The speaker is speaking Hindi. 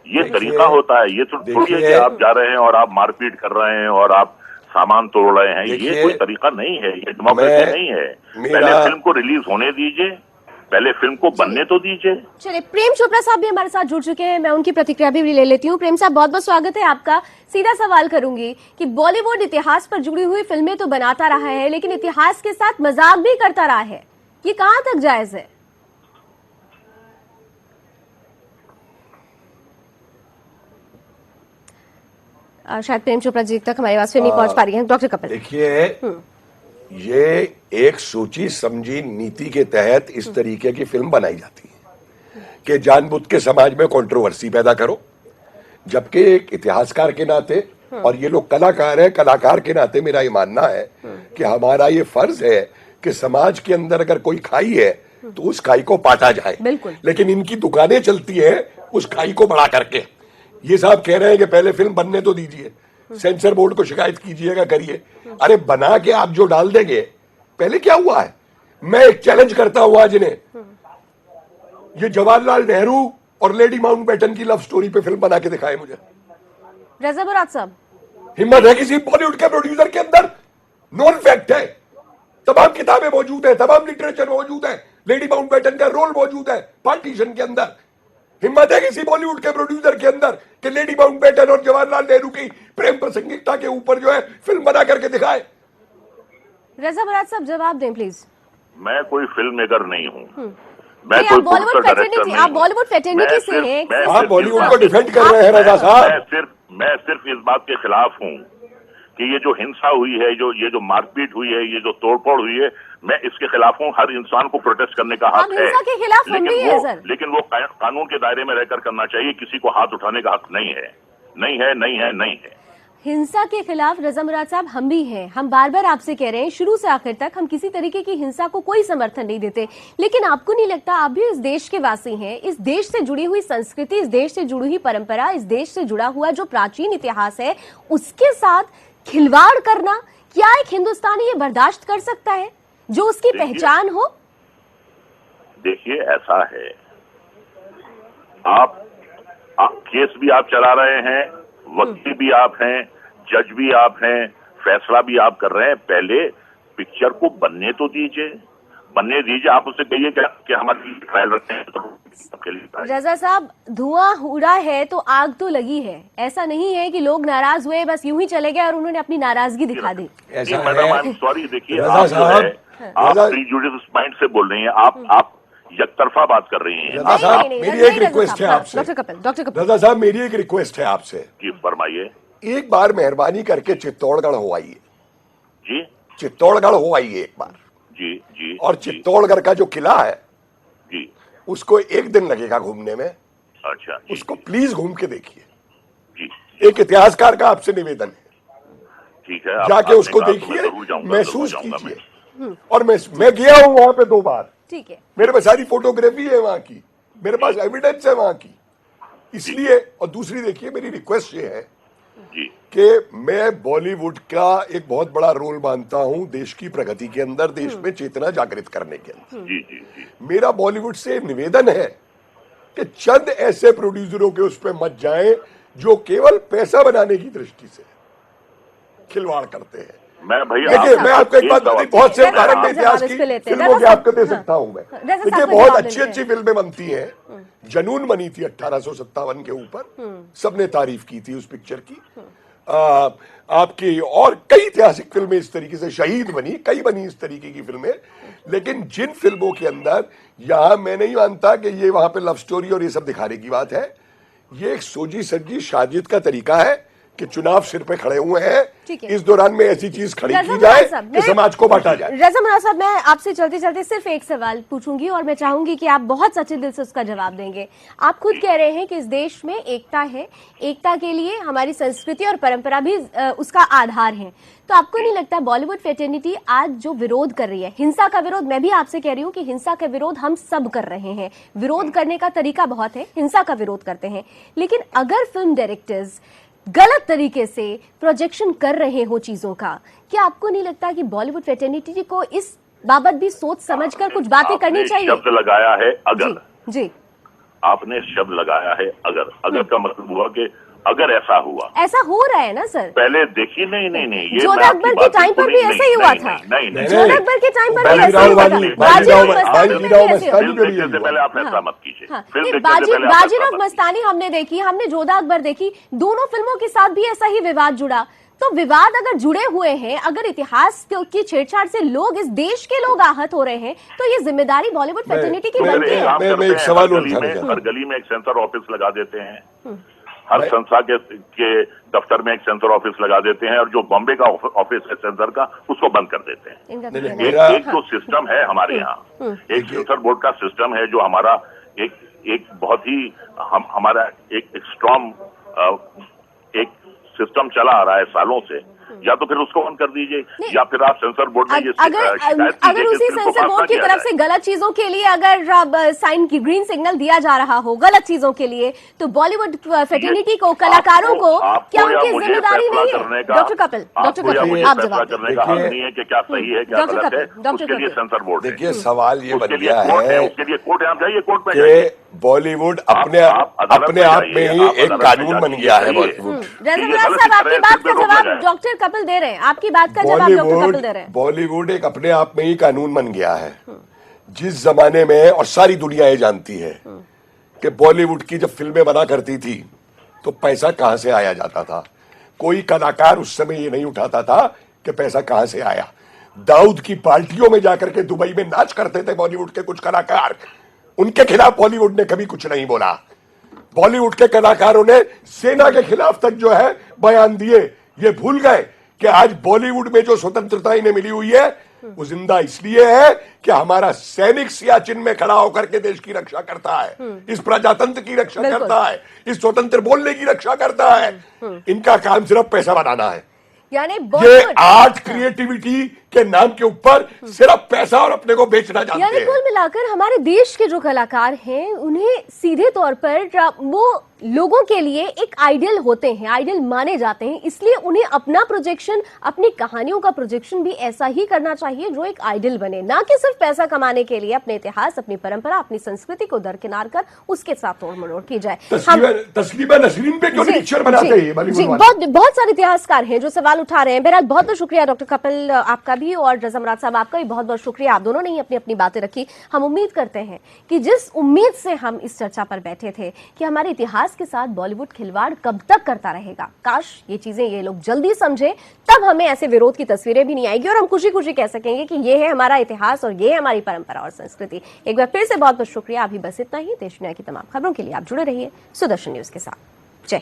ये तरीका होता है। ये तो थोड़ी है कि आप जा रहे हैं और आप मारपीट कर रहे हैं और आप सामान तोड़ रहे हैं। ये कोई तरीका नहीं है, ये डेमोक्रेसी नहीं है। पहले फिल्म को रिलीज होने दीजिए, पहले फिल्म को बनने तो दीजिए। चलिए, प्रेम चोपड़ा साहब भी हमारे साथ जुड़ चुके हैं, मैं उनकी प्रतिक्रिया भी ले लेती हूँ। प्रेम साहब, बहुत बहुत स्वागत है आपका। सीधा सवाल करूंगी कि बॉलीवुड इतिहास पर जुड़ी हुई फिल्में तो बनाता रहा है, लेकिन इतिहास के साथ मजाक भी करता रहा है, ये कहाँ तक जायज है? शायद प्रेम चोपड़ा जी तक हमारी आवाज फिर नहीं पहुंच पा रही है। डॉक्टर कपिल, देखिए, ये एक सोची समझी नीति के तहत इस तरीके की फिल्म बनाई जाती है कि जानबूझ के समाज में कंट्रोवर्सी पैदा करो, जबकि एक इतिहासकार के नाते और ये लोग कलाकार हैं, कलाकार के नाते मेरा ये मानना है कि हमारा ये फर्ज है कि समाज के अंदर अगर कोई खाई है तो उस खाई को पाटा जाए। लेकिन इनकी दुकानें चलती है उस खाई को बढ़ा करके। ये साहब कह रहे हैं कि पहले फिल्म बनने तो दीजिए, सेंसर बोर्ड को शिकायत कीजिएगा, करिए। अरे बना के आप जो डाल देंगे, पहले क्या हुआ है? मैं एक चैलेंज करता हूं आज इन्हें, ये जवाहरलाल नेहरू और लेडी माउंटबेटन की लव स्टोरी पे फिल्म बना के दिखाए मुझे। रजा बरात साहब, हिम्मत है किसी बॉलीवुड के प्रोड्यूसर के अंदर? नॉन फैक्ट है, तमाम किताबें मौजूद है, तमाम लिटरेचर मौजूद है, लेडी माउंटबेटन का रोल मौजूद है पार्टीशन के अंदर। हिम्मत है किसी बॉलीवुड के प्रोड्यूसर के अंदर कि लेडी माउंटबेटन और जवाहरलाल नेहरू की प्रेम प्रासंगिकता के ऊपर जो है फिल्म बना करके दिखाए? रजा बरात साहब, जवाब दें प्लीज। मैं कोई फिल्म मेकर नहीं हूँ, मैं कोई बॉलीवुड फैटर्निटी, आप बॉलीवुड फैटर्निटी से हैं, आप बॉलीवुड को डिफेंड कर रहे हैं रजा साहब। मैं सिर्फ इस बात के खिलाफ हूँ कि ये जो हिंसा हुई है, ये जो मारपीट हुई है, ये जो तोड़फोड़ हुई है, मैं इसके खिलाफ हूँ। हर इंसान को प्रोटेस्ट करने का हक है, हिंसा के खिलाफ हम भी हैं सर। लेकिन वो कानून के दायरे में रहकर करना चाहिए। किसी को हाथ उठाने का हक नहीं है, नहीं है, नहीं है, नहीं है। हिंसा के खिलाफ रजा मुराद साहब हम भी हैं। हम बार बार आपसे कह रहे हैं, शुरू से आखिर तक हम किसी तरीके की हिंसा को कोई समर्थन नहीं देते। लेकिन आपको नहीं लगता, आप भी इस देश के वासी हैं, इस देश से जुड़ी हुई संस्कृति, इस देश से जुड़ी हुई परंपरा, इस देश से जुड़ा हुआ जो प्राचीन इतिहास है, उसके साथ खिलवाड़ करना क्या एक हिंदुस्तानी ये बर्दाश्त कर सकता है, जो उसकी पहचान हो? देखिए, ऐसा है, आप केस भी आप चला रहे हैं, वकील भी आप हैं, जज भी आप हैं, फैसला भी आप कर रहे हैं। पहले पिक्चर को बनने तो दीजिए, बनने दीजिए। आप उससे कहिए कि हमारी ट्रायल रखते हैं तो रजा साहब, धुआं उड़ा है तो आग तो लगी है। ऐसा नहीं है कि लोग नाराज हुए बस यूं ही चले गए और उन्होंने अपनी नाराजगी दिखा दी। मैडम, आई एम सॉरी, देखिए आप प्रीजुडिस माइंड से बोल रही हैं, आप एकतरफा बात कर रही हैं। मेरी एक रिक्वेस्ट है आपसे डॉक्टर कपिल, रजा साहब, मेरी एक रिक्वेस्ट है आपसे कि फरमाइए। एक बार मेहरबानी करके चित्तौड़गढ़ हो आइए जी, चित्तौड़गढ़ हो आइए एक बार। जी जी। और चित्तौड़गढ़ का जो किला है जी, उसको एक दिन लगेगा घूमने में। अच्छा, उसको प्लीज घूम के देखिए। जी, एक इतिहासकार का आपसे निवेदन है, ठीक है, जाके उसको देखिए, महसूस कीजिए। और मैं गया हूँ वहां पे 2 बार। ठीक है, मेरे पास सारी फोटोग्राफी है वहां की, मेरे पास एविडेंस है वहां की। इसलिए, और दूसरी देखिए, मेरी रिक्वेस्ट ये है कि मैं बॉलीवुड का एक बहुत बड़ा रोल मानता हूं देश की प्रगति के अंदर, देश में चेतना जागृत करने के अंदर। जी जी जी। मेरा बॉलीवुड से निवेदन है कि चंद ऐसे प्रोड्यूसरों के उस पर मत जाएं जो केवल पैसा बनाने की दृष्टि से खिलवाड़ करते हैं। देखिए, मैं आपको एक बात बताई, बहुत से उदाहरण में इतिहास की फिल्मों के आपको दे सकता हूं मैं। देखिए, बहुत अच्छी अच्छी फिल्में बनती हैं। जनून बनी थी 1857 के ऊपर, सबने तारीफ की थी उस पिक्चर की। आपकी और कई ऐतिहासिक फिल्में इस तरीके से, शहीद बनी, कई बनी इस तरीके की फिल्में। लेकिन जिन फिल्मों के अंदर, यहां मैं नहीं मानता कि ये वहां पे लव स्टोरी और ये सब दिखाने की बात है। ये एक सोची सजी साजिश का तरीका है कि चुनाव सिर पे खड़े हुए हैं, इस दौरान में ऐसी चीज खड़ी की जाए कि समाज को बांटा जाए। रजा मुराद साहब, मैं आपसे चलते चलते सिर्फ एक सवाल पूछूंगी और मैं चाहूंगी कि आप बहुत सच्चे दिल से उसका जवाब देंगे। आप खुद कह रहे हैं कि इस देश में एकता है, एकता के लिए हमारी संस्कृति और परंपरा भी उसका आधार है। तो आपको नहीं लगता बॉलीवुड फ्रेटर्निटी आज जो विरोध कर रही है, हिंसा का विरोध, मैं भी आपसे कह रही हूँ कि हिंसा का विरोध हम सब कर रहे हैं, विरोध करने का तरीका बहुत है, हिंसा का विरोध करते हैं, लेकिन अगर फिल्म डायरेक्टर्स गलत तरीके से प्रोजेक्शन कर रहे हो चीजों का, क्या आपको नहीं लगता कि बॉलीवुड फ्रेटर्निटी को इस बाबत भी सोच समझकर कुछ बातें करनी चाहिए? शब्द लगाया है अगर। जी, जी। आपने शब्द लगाया है अगर का मतलब हुआ कि अगर ऐसा हुआ, ऐसा हो रहा है ना सर। पहले देखिए, नहीं ये जोधा अकबर के टाइम पर भी ऐसा ही हुआ था। नहीं, जोधा अकबर के टाइम पर भी ऐसा ही हुआ था। बाजीराव मस्तानी से पहले आप फैसला मत कीजिए। बाजीराव मस्तानी हमने देखी, हमने जोधा अकबर देखी, दोनों फिल्मों के साथ भी ऐसा ही विवाद जुड़ा। तो विवाद अगर जुड़े हुए हैं, अगर इतिहास की छेड़छाड़ से लोग, इस देश के लोग आहत हो रहे हैं, तो ये जिम्मेदारी बॉलीवुड फ्रेटर्निटी की बनती है। मैं एक सवाल हर गली में एक सेंसर ऑफिस लगा देते हैं, हर संस्था के दफ्तर में एक सेंसर ऑफिस लगा देते हैं, और जो बॉम्बे का ऑफिस है सेंसर का, उसको बंद कर देते हैं। एक जो सिस्टम है हमारे यहाँ, एक सेंसर बोर्ड का सिस्टम है जो हमारा एक बहुत ही हमारा एक स्ट्रॉन्ग एक सिस्टम चला आ रहा है सालों से। या तो फिर उसको बंद कर दीजिए, या फिर आप सेंसर बोर्ड में अगर उसी सेंसर बोर्ड की तरफ से गलत चीजों के लिए अगर साइन की ग्रीन सिग्नल दिया जा रहा हो गलत चीजों के लिए, तो बॉलीवुड फ्रेटर्निटी को, कलाकारों को क्या उनकी जिम्मेदारी नहीं है? डॉक्टर कपिल आप जवाब करने का हक नहीं है कि क्या सही है क्या गलत है, उसके लिए सेंसर बोर्ड। देखिए सवाल ये बन गया है, उसके लिए कोर्ट है, जाइए कोर्ट में जाइए। बॉलीवुड अपने आप में ही एक कानून बन गया है। बॉलीवुड साहब आपकी बात का जवाब डॉक्टर कपिल दे रहे हैं, आपकी बात का जवाब डॉक्टर कपिल दे रहे हैं। बॉलीवुड एक अपने आप में ही कानून बन गया है। जिस जमाने में, और सारी दुनिया ये जानती है कि बॉलीवुड की जब फिल्में बना करती थी तो पैसा कहां से आया जाता था। कोई कलाकार उस समय ये नहीं उठाता था कि पैसा कहां से आया। दाऊद की पार्टियों में जाकर के दुबई में नाच करते थे बॉलीवुड के कुछ कलाकार, उनके खिलाफ बॉलीवुड ने कभी कुछ नहीं बोला। बॉलीवुड के कलाकारों ने सेना के खिलाफ तक जो है बयान दिए। ये भूल गए कि आज बॉलीवुड में जो स्वतंत्रता इन्हें मिली हुई है वो जिंदा इसलिए है कि हमारा सैनिक सियाचिन में खड़ा होकर के देश की रक्षा करता है, इस प्रजातंत्र की रक्षा करता है, इस स्वतंत्र बोलने की रक्षा करता है। इनका काम सिर्फ पैसा बनाना है। यानी ये आर्ट क्रिएटिविटी के नाम के ऊपर सिर्फ पैसा और अपने को बेचना जानते हैं। यानी कुल मिलाकर हमारे देश के जो कलाकार हैं उन्हें सीधे तौर पर वो लोगों के लिए एक आइडियल होते हैं, आइडियल माने जाते हैं, इसलिए उन्हें अपना प्रोजेक्शन, अपनी कहानियों का प्रोजेक्शन भी ऐसा ही करना चाहिए जो एक आइडियल बने, ना कि सिर्फ पैसा कमाने के लिए अपने इतिहास, अपनी परंपरा, अपनी संस्कृति को दरकिनार कर उसके साथ तोड़ मरोड़ की जाए। तस्लीमा नसरीन पे क्यों पिक्चर बनाते हैं? बहुत सारे इतिहासकार हैं जो सवाल उठा रहे हैं। बहरहाल बहुत बहुत शुक्रिया डॉक्टर कपिल आपका भी, और रज़ा मुराद साहब आपका भी बहुत बहुत शुक्रिया। आप दोनों ने ही अपनी अपनी बातें रखी। हम उम्मीद करते हैं कि जिस उम्मीद से हम इस चर्चा पर बैठे थे कि हमारे इतिहास के साथ बॉलीवुड खिलवाड़ कब तक करता रहेगा, काश ये चीजें ये लोग जल्दी समझे, तब हमें ऐसे विरोध की तस्वीरें भी नहीं आएगी और हम खुशी खुशी कह सकेंगे कि ये है हमारा इतिहास और ये है हमारी परंपरा और संस्कृति। एक बार फिर से बहुत बहुत शुक्रिया। अभी बस इतना ही। देश दुनिया की तमाम खबरों के लिए आप जुड़े रहिए सुदर्शन न्यूज के साथ। जय